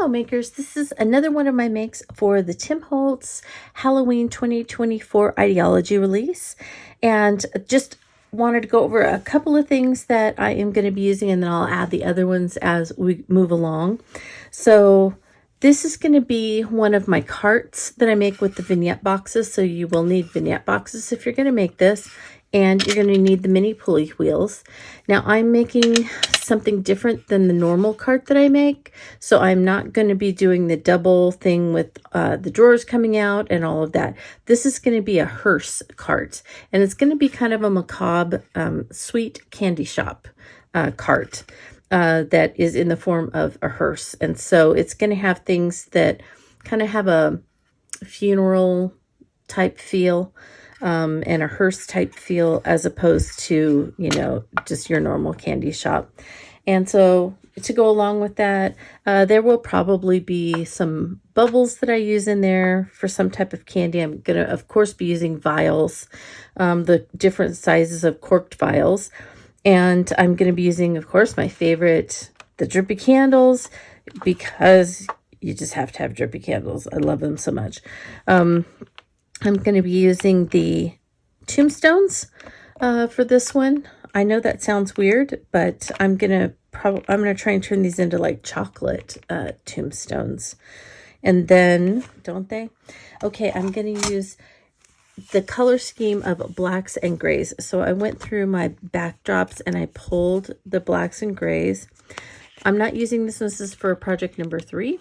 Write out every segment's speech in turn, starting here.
makers, this is another one of my makes for the Tim Holtz Halloween 2024 Idea-ology release. And just wanted to go over a couple of things that I am going to be using, and then I'll add the other ones as we move along. So this is going to be one of my carts that I make with the vignette boxes. So you will need vignette boxes if you're going to make this. And you're going to need the mini pulley wheels. Now I'm making something different than the normal cart that I make. So I'm not going to be doing the double thing with the drawers coming out and all of that. This is going to be a Hearse cart. And it's going to be kind of a macabre sweet candy shop cart that is in the form of a hearse. And so it's going to have things that kind of have a funeral type feel. And a hearse type feel as opposed to, just your normal candy shop. And so to go along with that, there will probably be some bubbles that I use in there for some type of candy. I'm going to, of course, be using vials, the different sizes of corked vials. And I'm going to be using, of course, my favorite, the drippy candles, because you just have to have drippy candles. I love them so much. I'm going to be using the tombstones for this one. I know that sounds weird, but I'm going to try and turn these into like chocolate tombstones. And then, don't they? Okay, I'm going to use the color scheme of blacks and grays. So I went through my backdrops and I pulled the blacks and grays. I'm not using this one. This is for project number 3.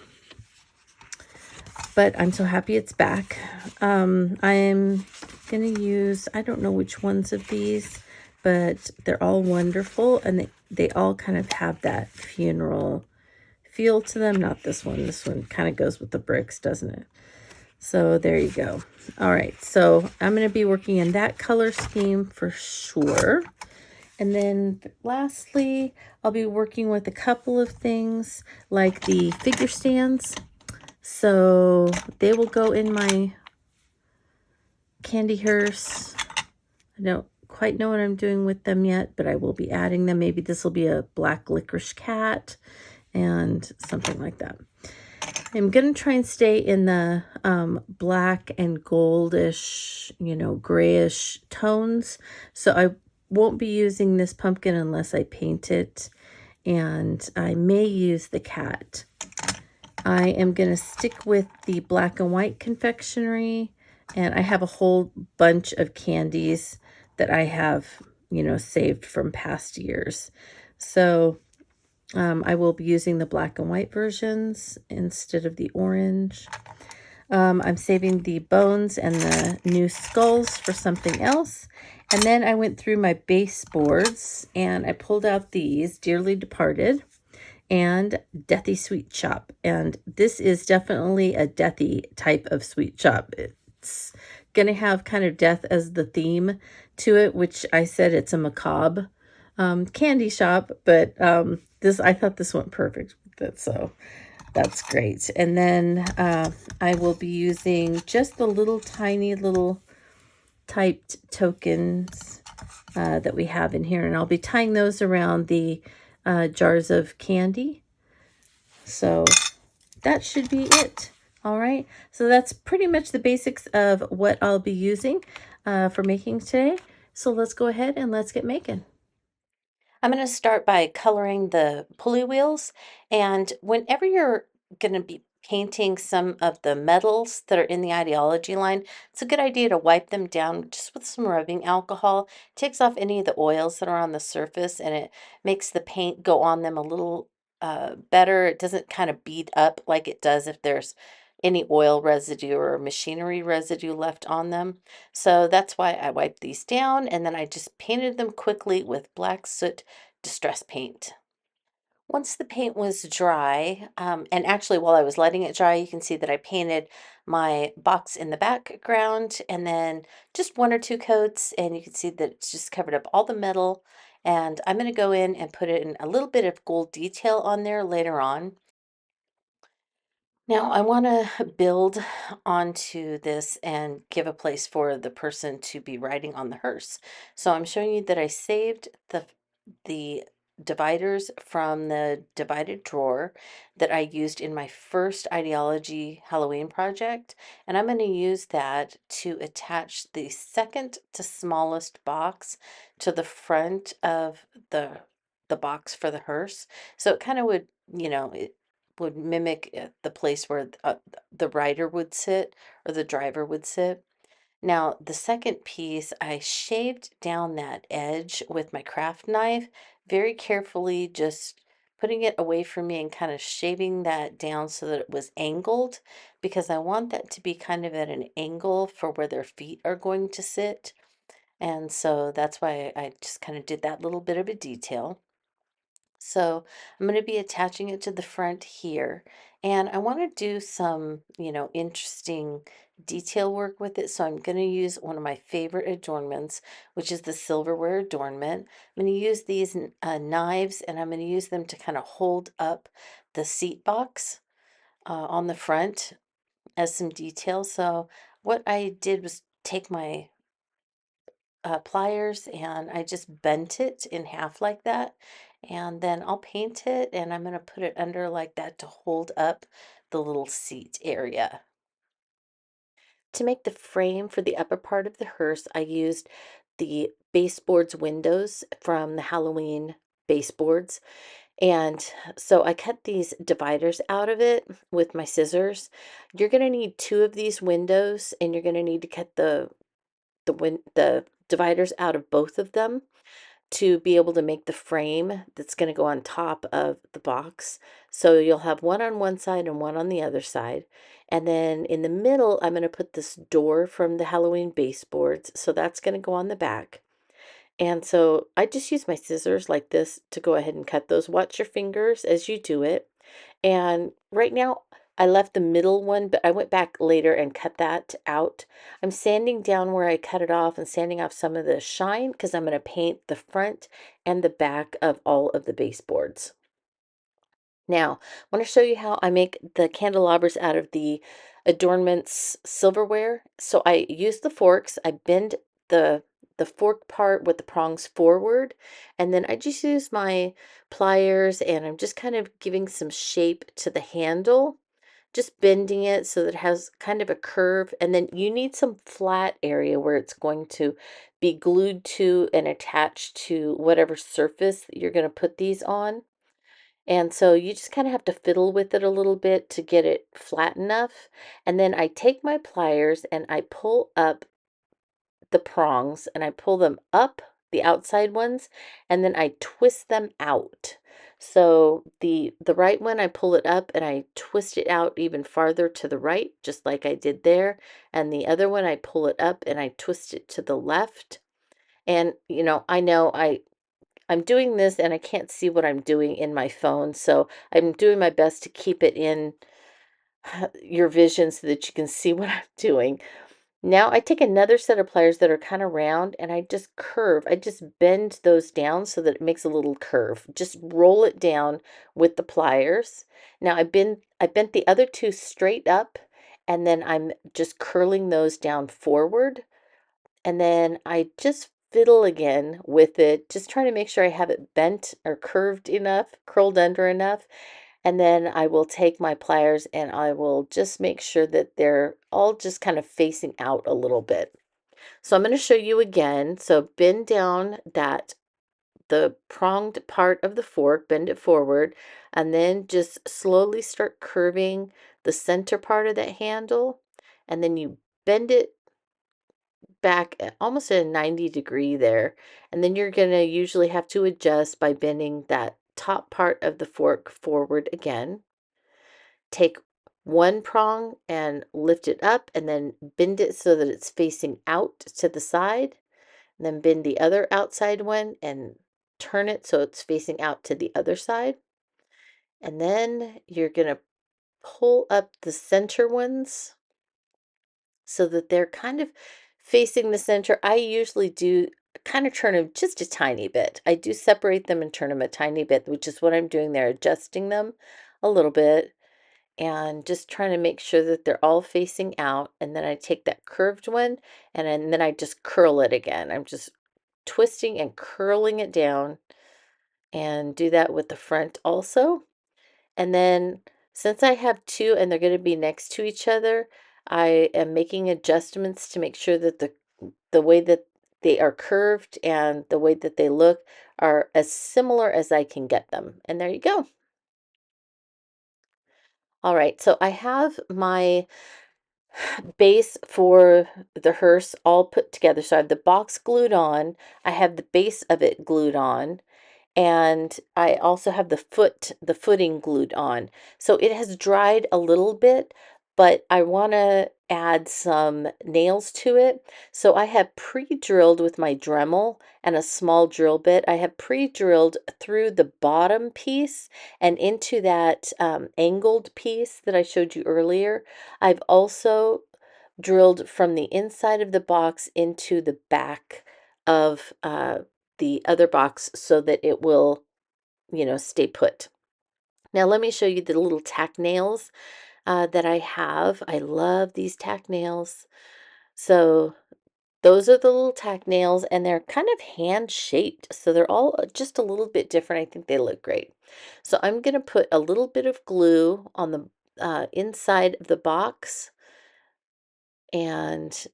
But I'm so happy it's back. I'm going to use, I don't know which ones of these, but they're all wonderful. And they all kind of have that funeral feel to them. Not this one. This one kind of goes with the bricks, doesn't it? So there you go. All right. So I'm going to be working in that color scheme for sure. And then lastly, I'll be working with a couple of things like the figure stands. So they will go in my candy hearse. I don't quite know what I'm doing with them yet, but I will be adding them. Maybe this will be a black licorice cat and something like that. I'm going to try and stay in the black and goldish, grayish tones. So I won't be using this pumpkin unless I paint it. And I may use the cat. I am going to stick with the black and white confectionery, and I have a whole bunch of candies that I have, saved from past years. So I will be using the black and white versions instead of the orange. I'm saving the bones and the new skulls for something else. And then I went through my baseboards and I pulled out these Dearly Departed and Deathy Sweet Shoppe. And this is definitely a deathy type of sweet shop. It's going to have kind of death as the theme to it, which I said it's a macabre candy shop, but I thought this went perfect with it, so that's great. And then I will be using just the little tiny little typed tokens that we have in here, and I'll be tying those around the jars of candy. So that should be it. All right, so that's pretty much the basics of what I'll be using for making today. So let's go ahead and let's get making. I'm going to start by coloring the pulley wheels, and whenever you're going to be painting some of the metals that are in the Idea-ology line, it's a good idea to wipe them down just with some rubbing alcohol. It takes off any of the oils that are on the surface, and it makes the paint go on them a little better. It doesn't kind of bead up like it does if there's any oil residue or machinery residue left on them. So that's why I wiped these down, and then I just painted them quickly with black soot distress paint. Once the paint was dry, and actually while I was letting it dry, you can see that I painted my box in the background and then just 1 or 2 coats, and you can see that it's just covered up all the metal. And I'm going to go in and put in a little bit of gold detail on there later on. Now I want to build onto this and give a place for the person to be riding on the hearse. So I'm showing you that I saved the dividers from the divided drawer that I used in my first Idea-ology Halloween project, and I'm going to use that to attach the second to smallest box to the front of the box for the hearse. So it kind of would, it would mimic the place where the rider would sit or the driver would sit. Now, the second piece, I shaved down that edge with my craft knife, very carefully, just putting it away from me and kind of shaving that down so that it was angled, because I want that to be kind of at an angle for where their feet are going to sit. And so that's why I just kind of did that little bit of a detail. So I'm going to be attaching it to the front here, and I want to do some, interesting detail work with it. So I'm going to use one of my favorite adornments, which is the silverware adornment. I'm going to use these knives, and I'm going to use them to kind of hold up the seat box on the front as some detail. So what I did was take my pliers, and I just bent it in half like that, and then I'll paint it, and I'm going to put it under like that to hold up the little seat area. To make the frame for the upper part of the hearse, I used the baseboards windows from the Halloween baseboards. And so I cut these dividers out of it with my scissors. You're going to need two of these windows, and you're going to need to cut the dividers out of both of them to be able to make the frame that's going to go on top of the box. So you'll have one on one side and one on the other side. And then in the middle, I'm going to put this door from the Halloween baseboards. So that's going to go on the back. And so I just use my scissors like this to go ahead and cut those. Watch your fingers as you do it. And right now I left the middle one, but I went back later and cut that out. I'm sanding down where I cut it off and sanding off some of the shine because I'm going to paint the front and the back of all of the baseboards. Now, I want to show you how I make the candelabras out of the Adornments silverware. So I use the forks, I bend the fork part with the prongs forward, and then I just use my pliers, and I'm just kind of giving some shape to the handle, just bending it so that it has kind of a curve. And then you need some flat area where it's going to be glued to and attached to whatever surface that you're going to put these on. And so you just kind of have to fiddle with it a little bit to get it flat enough. And then I take my pliers and I pull up the prongs, and I pull them up, the outside ones, and then I twist them out. So the right one, I pull it up and I twist it out even farther to the right, just like I did there. And the other one, I pull it up and I twist it to the left. And I know I'm doing this and I can't see what I'm doing in my phone, so I'm doing my best to keep it in your vision so that you can see what I'm doing. Now I take another set of pliers that are kind of round, and I just curve. I just bend those down so that it makes a little curve. Just roll it down with the pliers. Now I bent the other two straight up, and then I'm just curling those down forward. And then I just fiddle again with it, just trying to make sure I have it bent or curved enough, curled under enough. And then I will take my pliers and I will just make sure that they're all just kind of facing out a little bit. So I'm going to show you again. So bend down the pronged part of the fork, bend it forward, and then just slowly start curving the center part of that handle. And then you bend it back almost at a 90-degree there. And then you're going to usually have to adjust by bending that top part of the fork forward again. Take one prong and lift it up, and then bend it so that it's facing out to the side. And then bend the other outside one and turn it so it's facing out to the other side. And then you're going to pull up the center ones so that they're kind of facing the center. I usually do kind of turn them just a tiny bit. I do separate them and turn them a tiny bit, which is what I'm doing there, adjusting them a little bit and just trying to make sure that they're all facing out. And then I take that curved one, and then I just curl it again. I'm just twisting and curling it down and do that with the front also. And then since I have two and they're going to be next to each other, I am making adjustments to make sure that the way that they are curved and the way that they look are as similar as I can get them. And there you go. All right, so I have my base for the hearse all put together. So I have the box glued on, I have the base of it glued on, and I also have the footing glued on. So it has dried a little bit, but I want to add some nails to it. So I have pre-drilled with my Dremel and a small drill bit. I have pre-drilled through the bottom piece and into that angled piece that I showed you earlier. I've also drilled from the inside of the box into the back of the other box so that it will, stay put. Now let me show you the little tack nails that I have. I love these tack nails. So those are the little tack nails, and they're kind of hand shaped. So they're all just a little bit different. I think they look great. So I'm going to put a little bit of glue on the inside of the box. And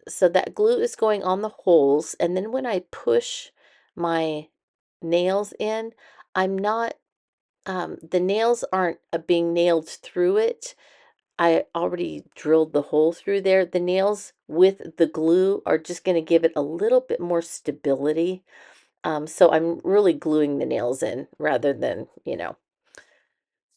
so that glue is going on the holes. And then when I push my nails in, I'm not, the nails aren't being nailed through it. I already drilled the hole through there. The nails with the glue are just going to give it a little bit more stability. So I'm really gluing the nails in rather than,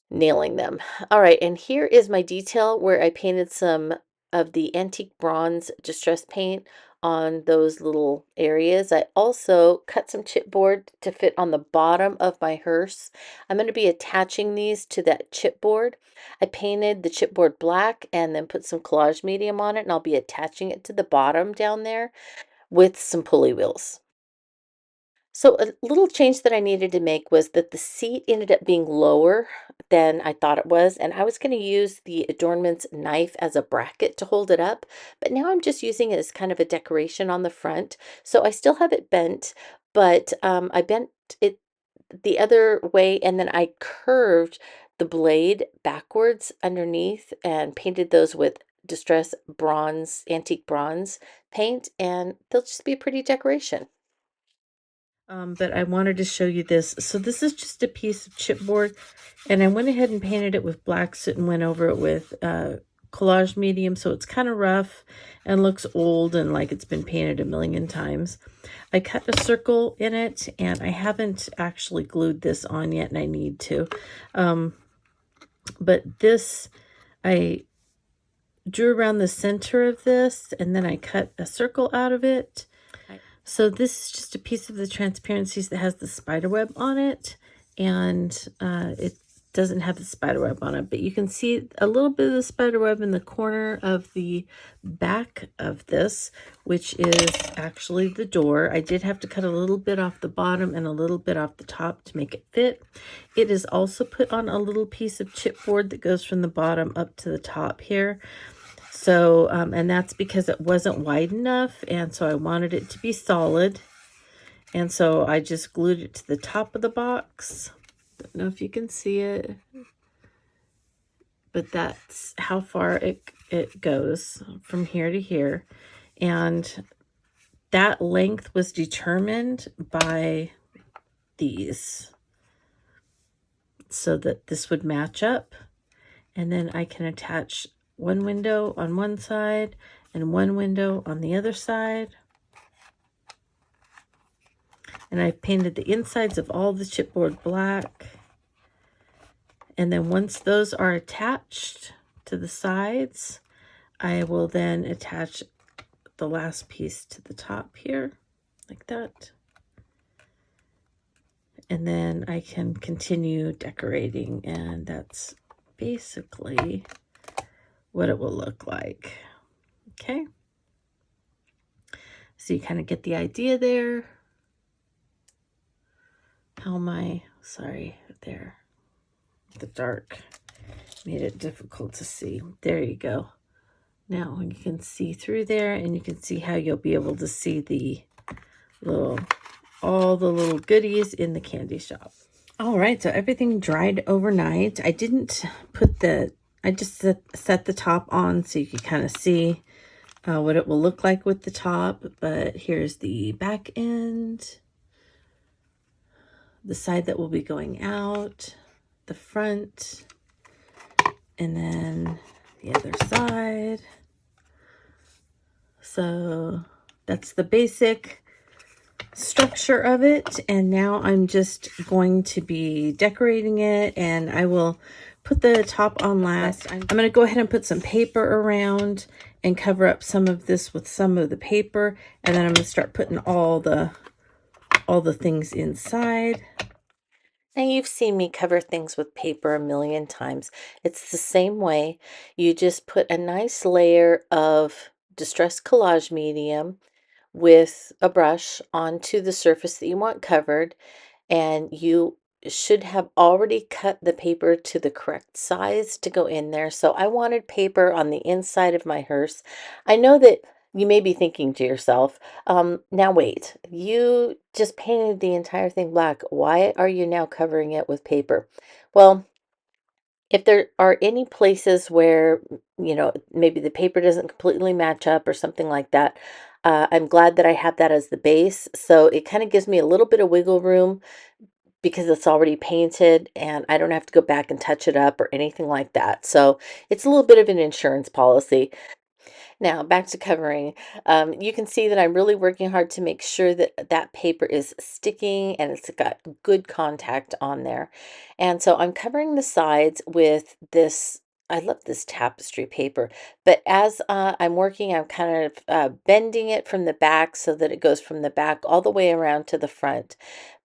nailing them. All right, and here is my detail where I painted some of the antique bronze distress paint on those little areas. I also cut some chipboard to fit on the bottom of my hearse. I'm going to be attaching these to that chipboard. I painted the chipboard black and then put some collage medium on it, and I'll be attaching it to the bottom down there with some pulley wheels. So a little change that I needed to make was that the seat ended up being lower than I thought it was, and I was going to use the Adornments knife as a bracket to hold it up, but now I'm just using it as kind of a decoration on the front. So I still have it bent, but I bent it the other way, and then I curved the blade backwards underneath and painted those with distress bronze, antique bronze paint, and they'll just be a pretty decoration. But I wanted to show you this. So this is just a piece of chipboard, and I went ahead and painted it with black soot and went over it with collage medium, so it's kind of rough and looks old and like it's been painted a million times. I cut a circle in it, and I haven't actually glued this on yet, and I need to. But this, I drew around the center of this, and then I cut a circle out of it. So this is just a piece of the Transparencies that has the spider web on it, and it doesn't have the spider web on it, but you can see a little bit of the spider web in the corner of the back of this, which is actually the door. I did have to cut a little bit off the bottom and a little bit off the top to make it fit. It is also put on a little piece of chipboard that goes from the bottom up to the top here. So, and that's because it wasn't wide enough, and so I wanted it to be solid. And so I just glued it to the top of the box. Don't know if you can see it, but that's how far it goes from here to here. And that length was determined by these so that this would match up. And then I can attach one window on one side and one window on the other side. And I've painted the insides of all the chipboard black. And then once those are attached to the sides, I will then attach the last piece to the top here, like that. And then I can continue decorating, and that's basically what it will look like. Okay. So you kind of get the idea there. How my, sorry, there, the dark made it difficult to see. There you go. Now you can see through there, and you can see how you'll be able to see the little all the little goodies in the candy shop. All right, so everything dried overnight. I didn't put I just set the top on so you can kind of see what it will look like with the top. But here's the back end, the side that will be going out, the front, and then the other side. So that's the basic structure of it, and now I'm just going to be decorating it, and I will put the top on last. I'm going to go ahead and put some paper around and cover up some of this with some of the paper, and then I'm going to start putting all the things inside. Now, you've seen me cover things with paper a million times. It's the same way. You just put a nice layer of distressed collage medium with a brush onto the surface that you want covered, and you should have already cut the paper to the correct size to go in there. So I wanted paper on the inside of my hearse. I know that you may be thinking to yourself, now wait, you just painted the entire thing black. Why are you now covering it with paper? Well, if there are any places where, maybe the paper doesn't completely match up or something like that, I'm glad that I have that as the base. So it kind of gives me a little bit of wiggle room because it's already painted and I don't have to go back and touch it up or anything like that. So it's a little bit of an insurance policy. Now, back to covering. You can see that I'm really working hard to make sure that that paper is sticking and it's got good contact on there. And so I'm covering the sides with this. I love this tapestry paper, but as I'm working, I'm kind of bending it from the back so that it goes from the back all the way around to the front.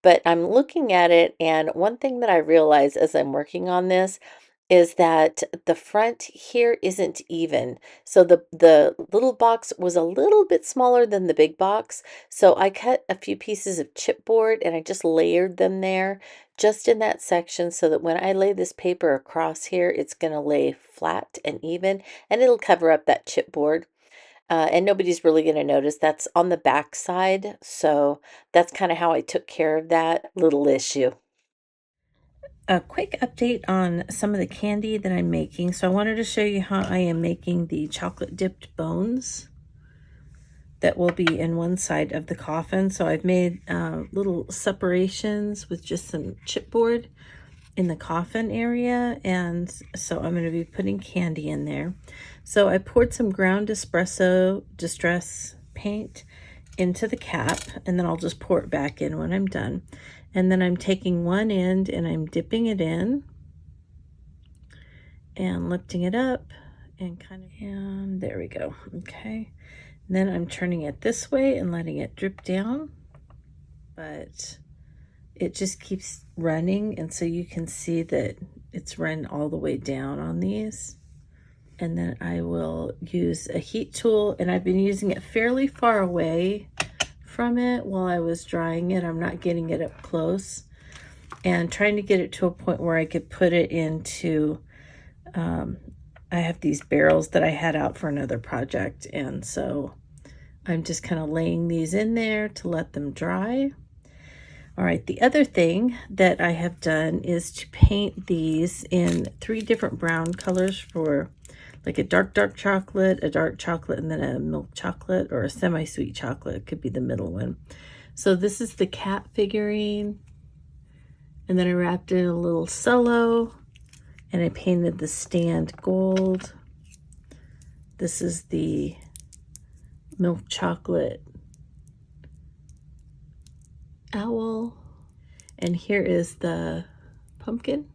But I'm looking at it, and one thing that I realize as I'm working on this is that the front here isn't even. So the little box was a little bit smaller than the big box. So I cut a few pieces of chipboard and I just layered them there just in that section so that when I lay this paper across here, it's going to lay flat and even, and it'll cover up that chipboard. And nobody's really going to notice. That's on the back side. So that's kind of how I took care of that little issue. A quick update on some of the candy that I'm making. So I wanted to show you how I am making the chocolate dipped bones that will be in one side of the coffin. So I've made little separations with just some chipboard in the coffin area, and so I'm going to be putting candy in there. So I poured some ground espresso distress paint into the cap, and then I'll just pour it back in when I'm done. And then I'm taking one end and I'm dipping it in and lifting it up and and there we go. Okay. And then I'm turning it this way and letting it drip down, but it just keeps running. And so you can see that it's run all the way down on these. And then I will use a heat tool, and I've been using it fairly far away from it while I was drying it. I'm not getting it up close and trying to get it to a point where I could put it into, I have these barrels that I had out for another project, and so I'm just kind of laying these in there to let them dry. All right, the other thing that I have done is to paint these in 3 different brown colors, for like a dark chocolate, a dark chocolate, and then a milk chocolate, or a semi-sweet chocolate could be the middle one. So this is the cat figurine, and then I wrapped it in a little cello, and I painted the stand gold. This is the milk chocolate owl, and here is the pumpkin.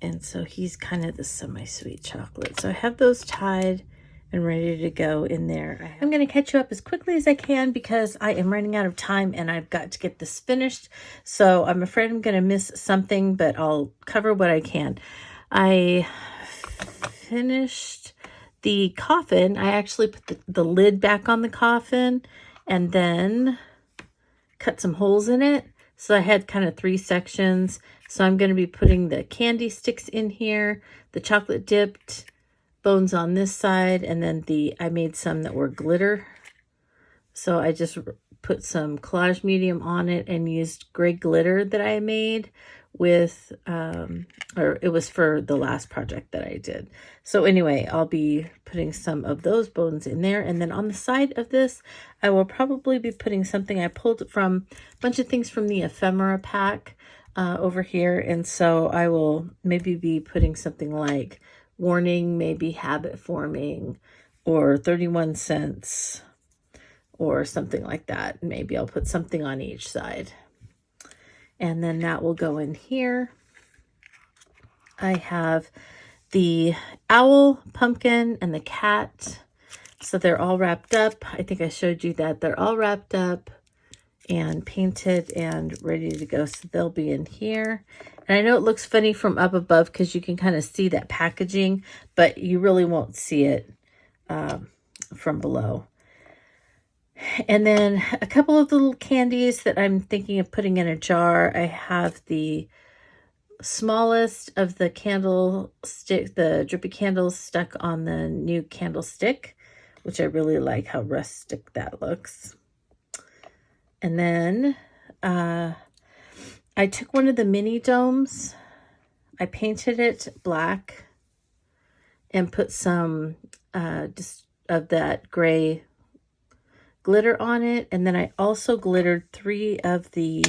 And so he's kind of the semi-sweet chocolate. So I have those tied and ready to go in there. I'm going to catch you up as quickly as I can because I am running out of time and I've got to get this finished. So I'm afraid I'm going to miss something, but I'll cover what I can. I finished the coffin. I actually put the lid back on the coffin and then cut some holes in it. So I had kind of 3 sections. So I'm going to be putting the candy sticks in here, the chocolate dipped bones on this side, and then I made some that were glitter. So I just put some collage medium on it and used gray glitter that I made with, or it was for the last project that I did. So anyway, I'll be putting some of those bones in there. And then on the side of this, I will probably be putting something I pulled from a bunch of things from the Ephemera Pack over here. And so I will maybe be putting something like warning, maybe habit forming, or 31 cents, or something like that. Maybe I'll put something on each side. And then that will go in here. I have the owl, pumpkin, and the cat. So they're all wrapped up. I think I showed you that. They're all wrapped up and painted and ready to go. So they'll be in here. And I know it looks funny from up above because you can kind of see that packaging, but you really won't see it from below. And then a couple of little candies that I'm thinking of putting in a jar. I have the smallest of the candlestick, the drippy candles stuck on the new candlestick, which I really like how rustic that looks. And then I took one of the mini domes, I painted it black and put some just of that gray glitter on it. And then I also glittered 3 of the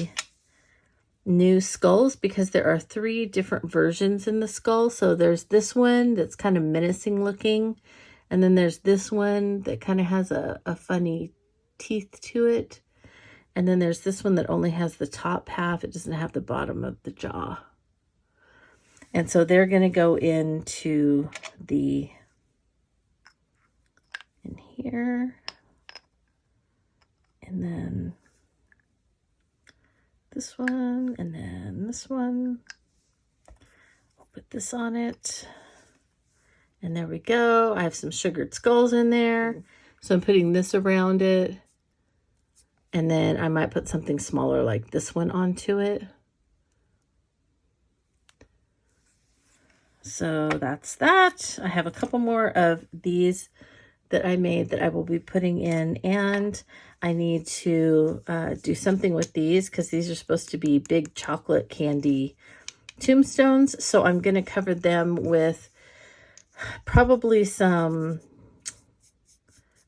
new skulls because there are 3 different versions in the skull. So there's this one that's kind of menacing looking. And then there's this one that kind of has a funny teeth to it. And then there's this one that only has the top half. It doesn't have the bottom of the jaw. And so they're going to go into in here. And then this one, and then this one. I'll put this on it. And there we go. I have some sugared skulls in there. So I'm putting this around it. And then I might put something smaller like this one onto it. So that's that. I have a couple more of these that I made that I will be putting in, and I need to do something with these because these are supposed to be big chocolate candy tombstones. So I'm going to cover them with probably some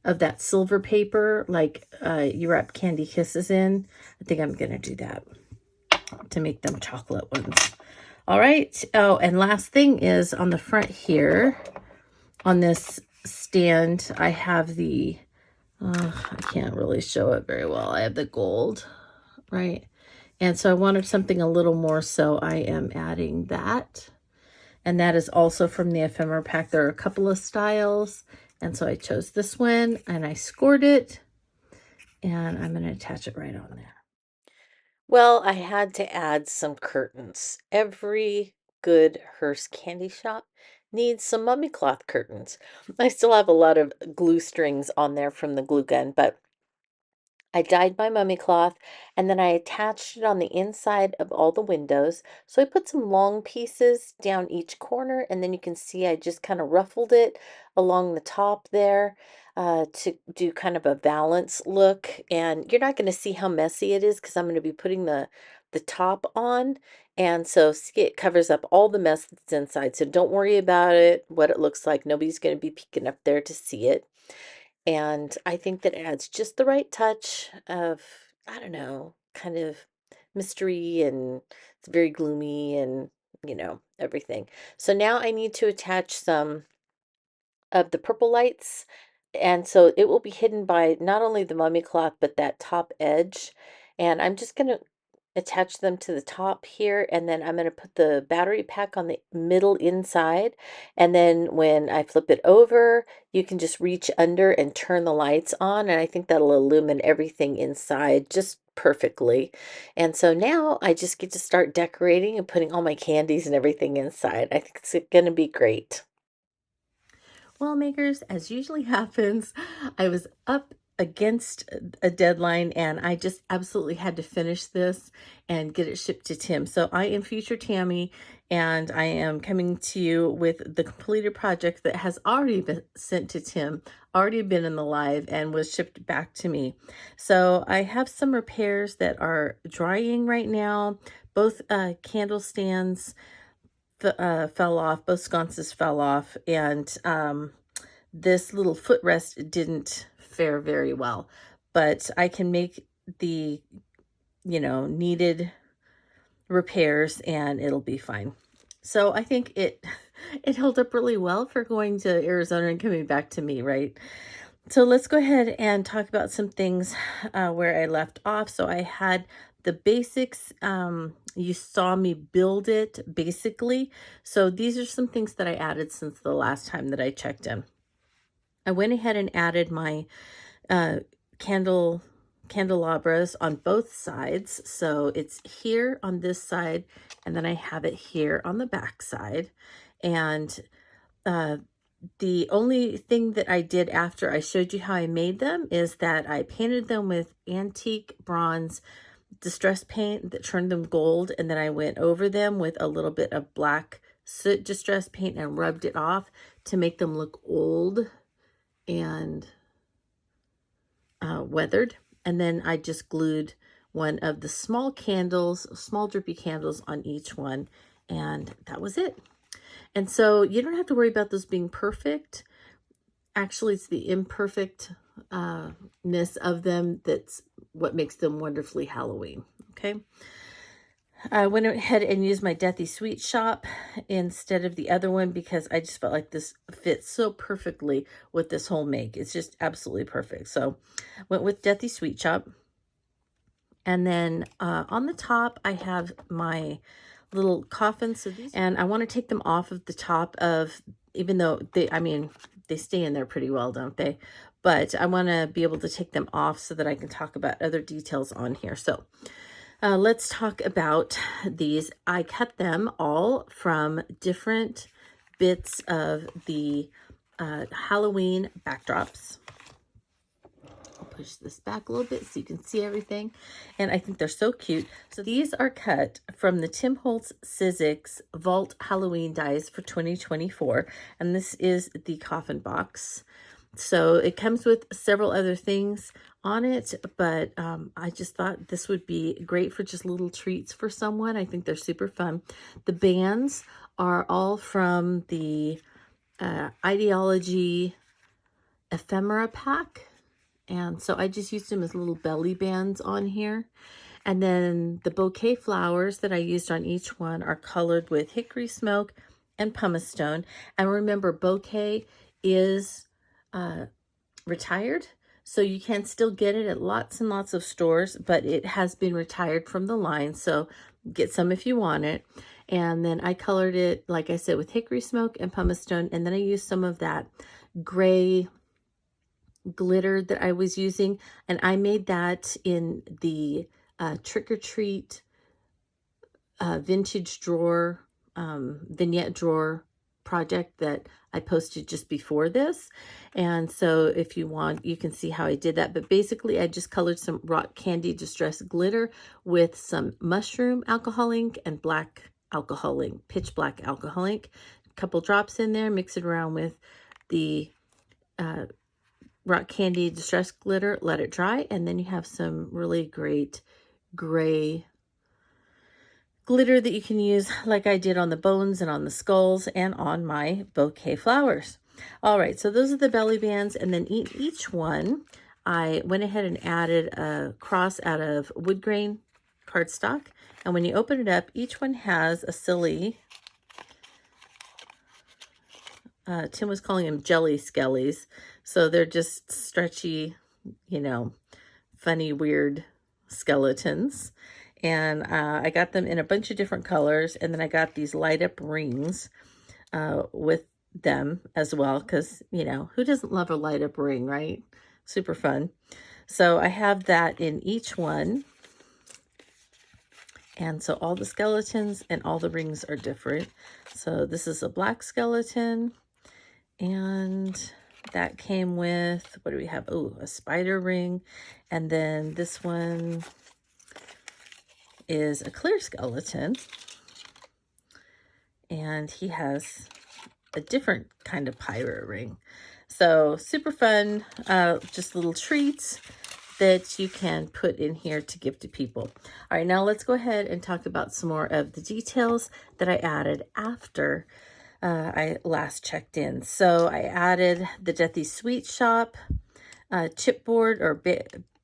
of that silver paper like you wrap candy kisses in. I think I'm going to do that to make them chocolate ones. All right. Oh, and last thing is on the front here, on this stand, I have the, I can't really show it very well. I have the gold, right? And so I wanted something a little more, so I am adding that. And that is also from the Ephemera Pack. There are a couple of styles, and so I chose this one, and I scored it, and I'm going to attach it right on there. Well, I had to add some curtains. Every good Hearse candy shop needs some mummy cloth curtains. I still have a lot of glue strings on there from the glue gun, but I dyed my mummy cloth and then I attached it on the inside of all the windows. So I put some long pieces down each corner, and then you can see I just kind of ruffled it along the top there to do kind of a balance look. And you're not going to see how messy it is because I'm going to be putting the top on. And so see, it covers up all the mess that's inside. So don't worry about it, what it looks like. Nobody's going to be peeking up there to see it. And I think that adds just the right touch of, I don't know, kind of mystery, and it's very gloomy and, everything. So now I need to attach some of the purple lights. And so it will be hidden by not only the mummy cloth, but that top edge. And I'm just going to attach them to the top here, and then I'm going to put the battery pack on the middle inside, and then when I flip it over you can just reach under and turn the lights on, and I think that'll illumine everything inside just perfectly. And so now I just get to start decorating and putting all my candies and everything inside. I think it's going to be great. Well, makers, as usually happens, I was up against a deadline, and I just absolutely had to finish this and get it shipped to Tim. So I am future Tami, and I am coming to you with the completed project that has already been sent to Tim, already been in the live, and was shipped back to me. So I have some repairs that are drying right now. Both candle stands fell off, both sconces fell off, and this little footrest didn't fare very well, but I can make the, needed repairs and it'll be fine. So I think it held up really well for going to Arizona and coming back to me, right? So let's go ahead and talk about some things where I left off. So I had the basics. You saw me build it basically. So these are some things that I added since the last time that I checked in. I went ahead and added my candelabras on both sides. So it's here on this side, and then I have it here on the back side. And the only thing that I did after I showed you how I made them is that I painted them with antique bronze distress paint that turned them gold, and then I went over them with a little bit of black soot distress paint and rubbed it off to make them look old and weathered. And then I just glued one of the small drippy candles on each one, and that was it. And so you don't have to worry about those being perfect. Actually, it's the imperfectness of them that's what makes them wonderfully Halloween. Okay. I went ahead and used my Deathy Sweet Shoppe instead of the other one because I just felt like this fits so perfectly with this whole make. It's just absolutely perfect. So went with Deathy Sweet Shoppe. And then on the top, I have my little coffins. And I want to take them off of the top of, even though they stay in there pretty well, don't they? But I want to be able to take them off so that I can talk about other details on here. So let's talk about these. I cut them all from different bits of the Halloween backdrops. I'll push this back a little bit so you can see everything. And I think they're so cute. So these are cut from the Tim Holtz Sizzix Vault Halloween dies for 2024. And this is the coffin box. So it comes with several other things on it, but I just thought this would be great for just little treats for someone. I think they're super fun. The bands are all from the Idea-ology Ephemera Pack. And so I just used them as little belly bands on here. And then the bouquet flowers that I used on each one are colored with hickory smoke and pumice stone. And remember, bouquet is retired, so you can still get it at lots and lots of stores, but it has been retired from the line, so get some if you want it. And then I colored it, like I said, with hickory smoke and pumice stone, and then I used some of that gray glitter that I was using, and I made that in the trick-or-treat vintage drawer, vignette drawer project that I posted just before this. And so if you want, you can see how I did that. But basically, I just colored some rock candy distress glitter with some mushroom alcohol ink and black alcohol ink, pitch black alcohol ink. A couple drops in there, mix it around with the rock candy distress glitter, let it dry, and then you have some really great gray glitter that you can use like I did on the bones and on the skulls and on my bouquet flowers. All right, so those are the belly bands, and then each one, I went ahead and added a cross out of wood grain cardstock, and when you open it up, each one has a silly, Tim was calling them jelly skellies, so they're just stretchy, funny, weird skeletons. And I got them in a bunch of different colors. And then I got these light up rings with them as well. Because, who doesn't love a light up ring, right? Super fun. So I have that in each one. And so all the skeletons and all the rings are different. So this is a black skeleton. And that came with, what do we have? Oh, a spider ring. And then this one is a clear skeleton. And he has a different kind of pirate ring. So super fun, just little treats that you can put in here to give to people. All right, now let's go ahead and talk about some more of the details that I added after I last checked in. So I added the Deathy Sweet Shoppe chipboard or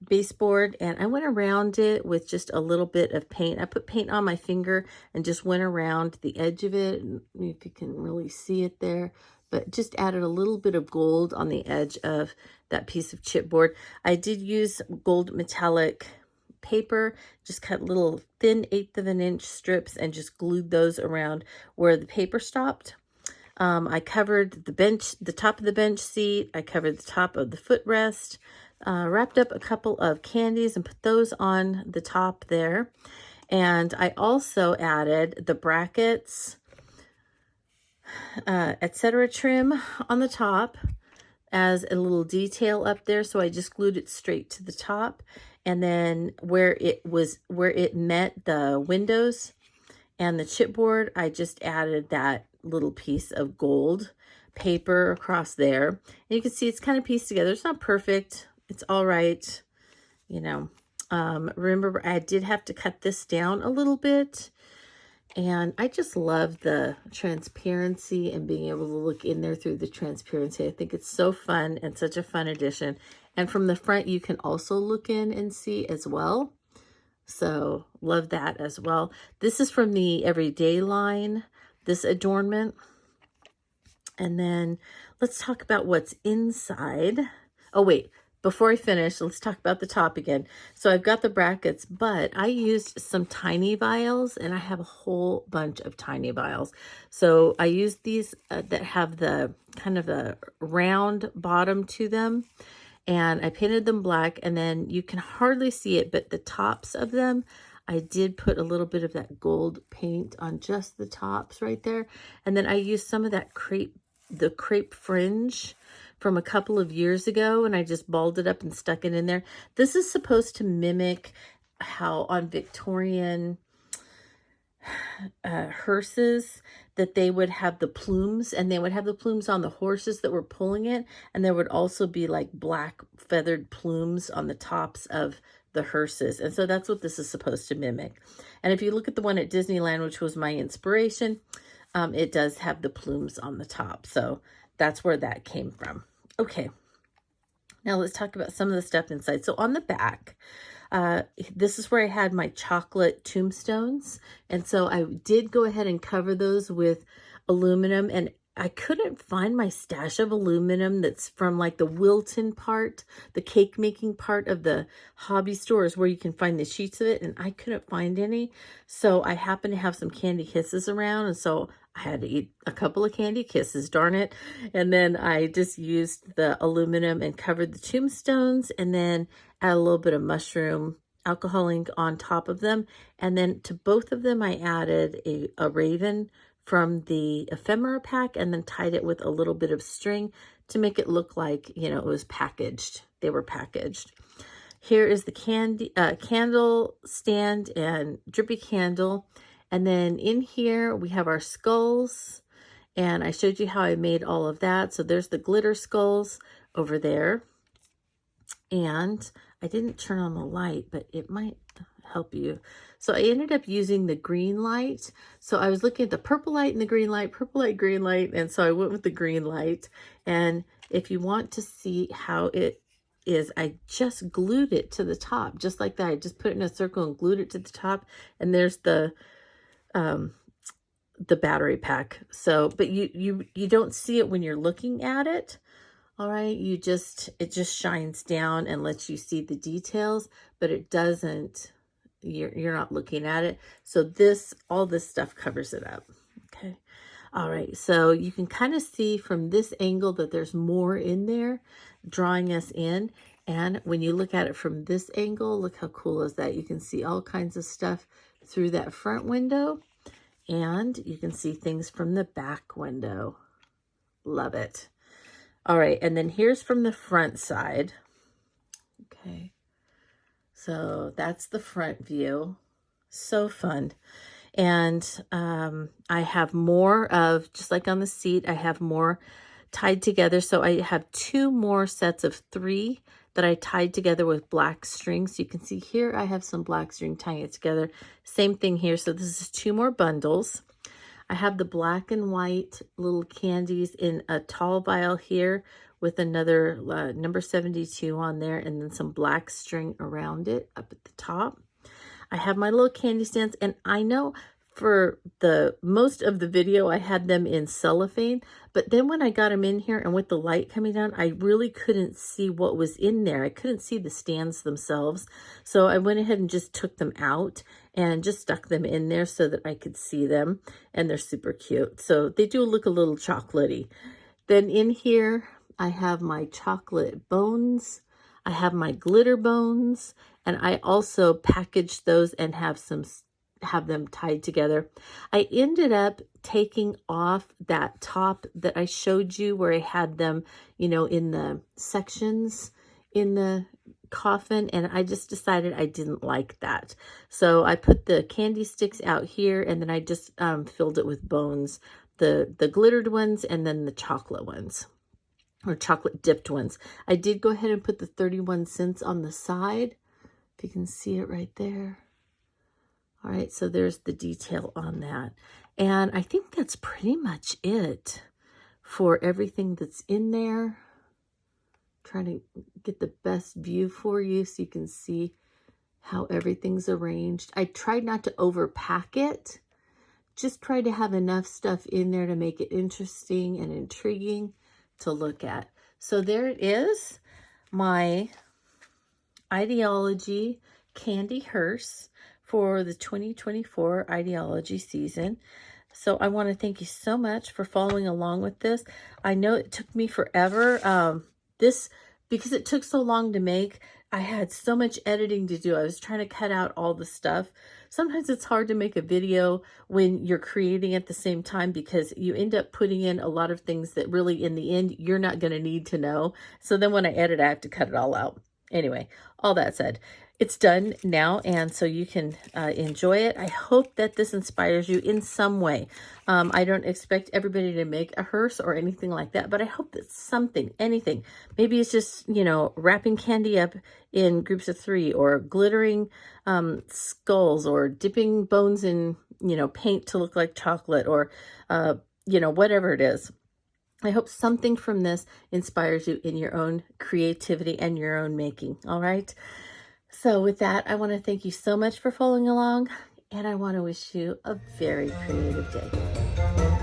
baseboard, and I went around it with just a little bit of paint. I put paint on my finger and just went around the edge of it. And if you can really see it there, but just added a little bit of gold on the edge of that piece of chipboard. I did use gold metallic paper, just cut little thin 1/8 of an inch strips and just glued those around where the paper stopped. I covered the top of the bench seat. I covered the top of the footrest, wrapped up a couple of candies and put those on the top there. And I also added the brackets, etc. trim on the top as a little detail up there. So I just glued it straight to the top. And then where it met the windows and the chipboard, I just added that little piece of gold paper across there. And you can see it's kind of pieced together. It's not perfect. It's all right. You know, remember I did have to cut this down a little bit. And I just love the transparency and being able to look in there through the transparency. I think it's so fun and such a fun addition. And from the front, you can also look in and see as well. So love that as well. This is from the Everyday line, this adornment. And then let's talk about what's inside. Oh, wait. Before I finish, let's talk about the top again. So I've got the brackets, but I used some tiny vials, and I have a whole bunch of tiny vials. So I used these that have the kind of a round bottom to them, and I painted them black, and then you can hardly see it, but the tops of them, I did put a little bit of that gold paint on just the tops right there. And then I used some of that the crepe fringe from a couple of years ago, and I just balled it up and stuck it in there. This is supposed to mimic how on Victorian hearses that they would have the plumes, and they would have the plumes on the horses that were pulling it, and there would also be like black feathered plumes on the tops of the hearses. And so that's what this is supposed to mimic. And if you look at the one at Disneyland, which was my inspiration, it does have the plumes on the top. So that's where that came from. Okay, now let's talk about some of the stuff inside. So on the back, this is where I had my chocolate tombstones. And so I did go ahead and cover those with aluminum, and I couldn't find my stash of aluminum that's from like the Wilton part, the cake making part of the hobby stores where you can find the sheets of it, and I couldn't find any. So I happened to have some candy kisses around, and so I had to eat a couple of candy kisses, darn it. And then I just used the aluminum and covered the tombstones, and then add a little bit of mushroom alcohol ink on top of them. And then to both of them, I added a raven from the Ephemera Pack, and then tied it with a little bit of string to make it look like, you know, it was packaged. They were packaged. Here is the candle stand and drippy candle. And then in here we have our skulls, and I showed you how I made all of that. So there's the glitter skulls over there. And I didn't turn on the light, but it might help you. So I ended up using the green light. So I was looking at the purple light and the green light, purple light, green light. And so I went with the green light. And if you want to see how it is, I just glued it to the top, just like that. I just put it in a circle and glued it to the top. And there's the battery pack. So, but you don't see it when you're looking at it. All right, it just shines down and lets you see the details, but it doesn't, you're not looking at it. So all this stuff covers it up. Okay. All right, so you can kind of see from this angle that there's more in there drawing us in. And when you look at it from this angle, look how cool is that? You can see all kinds of stuff through that front window, and you can see things from the back window. Love it. All right, and then here's from the front side. Okay, so that's the front view. So fun. And I have more of, just like on the seat, I have more tied together. So I have 2 more sets of 3 that I tied together with black string. So you can see here I have some black string tying it together. Same thing here. So this is 2 more bundles. I have the black and white little candies in a tall vial here with another number 72 on there, and then some black string around it up at the top. I have my little candy stands, and I know for the most of the video I had them in cellophane, but then when I got them in here and with the light coming down, I really couldn't see what was in there. I couldn't see the stands themselves, so I went ahead and just took them out and just stuck them in there so that I could see them, and they're super cute. So they do look a little chocolatey. Then in here, I have my chocolate bones. I have my glitter bones, and I also packaged those and have them tied together. I ended up taking off that top that I showed you where I had them, you know, in the sections in the coffin, and I just decided I didn't like that. So I put the candy sticks out here, and then I just filled it with bones, the glittered ones and then the chocolate ones, or chocolate dipped ones. I did go ahead and put the 31 cents on the side, if you can see it right there. All right, so there's the detail on that. And I think that's pretty much it for everything that's in there. Trying to get the best view for you so you can see how everything's arranged. I tried not to overpack it. Just tried to have enough stuff in there to make it interesting and intriguing to look at. So there it is, my Idea-ology candy hearse for the 2024 Idea-ology season. So I want to thank you so much for following along with this. I know it took me forever. Because it took so long to make, I had so much editing to do. I was trying to cut out all the stuff. Sometimes it's hard to make a video when you're creating at the same time, because you end up putting in a lot of things that really in the end you're not going to need to know. So then when I edit, I have to cut it all out. Anyway, all that said, it's done now, and so you can enjoy it. I hope that this inspires you in some way. I don't expect everybody to make a hearse or anything like that, but I hope that something, anything, maybe it's just, you know, wrapping candy up in groups of 3, or glittering skulls, or dipping bones in, you know, paint to look like chocolate, or, you know, whatever it is. I hope something from this inspires you in your own creativity and your own making. All right. So with that, I want to thank you so much for following along, and I want to wish you a very creative day.